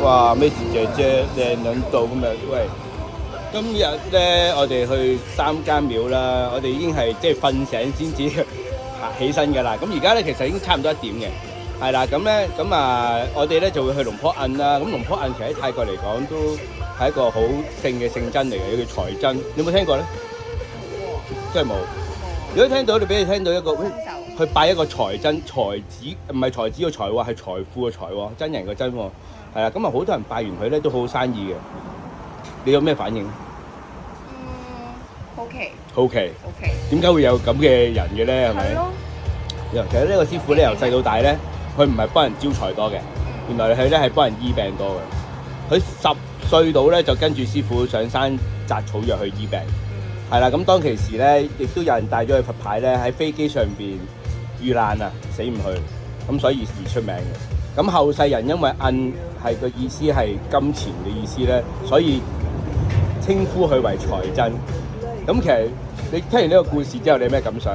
哇，Miss 姐姐靚撚到咁樣，喂！今日咧，我哋去3間廟啦，我哋已經係即係瞓醒先至起身㗎啦。咁而家咧其實已經差唔多1點嘅，係啦。我哋咧就會去龍坡庵啦。咁龍坡庵其實喺泰國嚟講都係一個好聖嘅聖真嚟嘅，叫財真。你有冇聽過咧？真係冇。如果聽到，你俾你聽到一個，去拜一個財真財子，唔係財子個財喎，係財富個財喎，真人個真喎。係啦，咁啊好多人拜完佢咧都好好生意嘅。你有咩反應？好奇。點解會有咁嘅人嘅咧？係咪？係咯。其實呢個師傅咧由細到大咧，佢唔係幫人招財多嘅，原來佢咧係幫人醫病多嘅。佢10歲到咧就跟住師傅上山摘草藥去醫病。係啦，咁當其時咧，亦都有人帶咗佢佛牌咧喺飛機上邊遇難啊，死唔去，咁所以而出名嘅。咁後世人因為暗係個意思係金錢嘅意思咧，所以稱呼佢為財真。咁其實你聽完呢個故事之後，你有咩感想？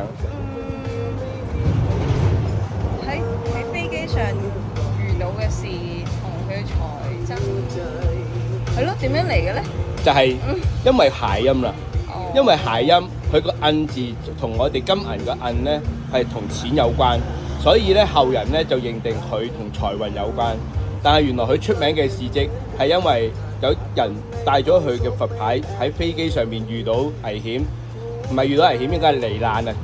喺飛機上遇到嘅事同佢財真係咯，點樣嚟嘅咧？就係因為諧音啦。因為諧音，佢個印字同我哋金銀個印咧係同錢有關，所以咧後人咧就認定佢同財運有關。但係原來佢出名嘅事蹟係因為有人帶咗佢嘅佛牌喺飛機上面遇到危險，唔係遇到危險，應該係罹難啊！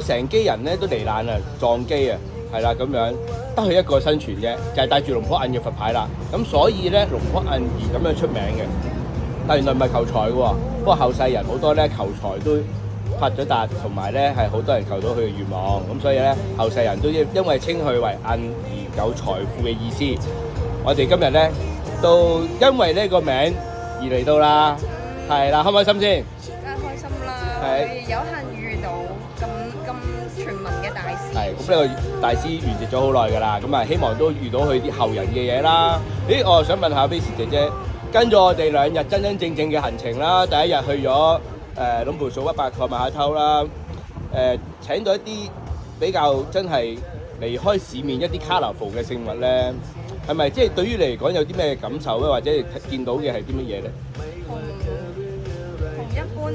成機人咧都罹難啊，撞機啊，係啦咁樣，得佢一個生存啫，就係帶住龍坡印嘅佛牌啦。咁所以咧龍坡印而咁樣出名嘅。但原來唔係求財嘅喎，不過後世人好多咧求財都發咗達，同埋咧係好多人求到佢嘅願望，咁所以咧後世人都因為稱佢為印而有財富嘅意思。我哋今日咧都因為呢個名而嚟到啦，係啦，開唔開心先？梗係開心啦，係有幸遇到咁傳聞嘅大師。係，咁呢個大師圓寂咗好耐㗎啦，咁啊希望都遇到佢啲後人嘅嘢啦。我又想問下 Miss 姐姐。跟住我哋2日真真正正嘅行程啦，第一日去咗龍盤數100個馬騮啦，請到一啲比較真係離開市面一啲 colourful 嘅聖物咧，係咪即係對於你嚟講有啲咩感受咧，或者見到嘅係啲乜嘢咧？同一般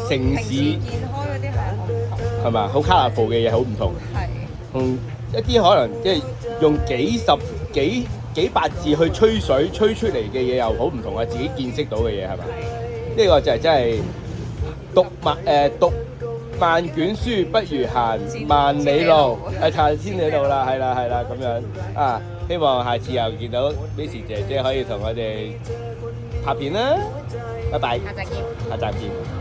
城市見開嗰啲係好唔同，係嘛？好 colourful 嘅嘢好唔同，係同一啲可能即係用幾百字去吹水吹出嚟嘅嘢又好唔同啊！自己見識到嘅嘢係咪？呢個就係真係讀萬卷書不如行萬里路，行千里路啦，係啦咁樣啊！希望下次又見到 Miss 姐姐可以同我哋拍片啦，拜拜，下集見。下集見。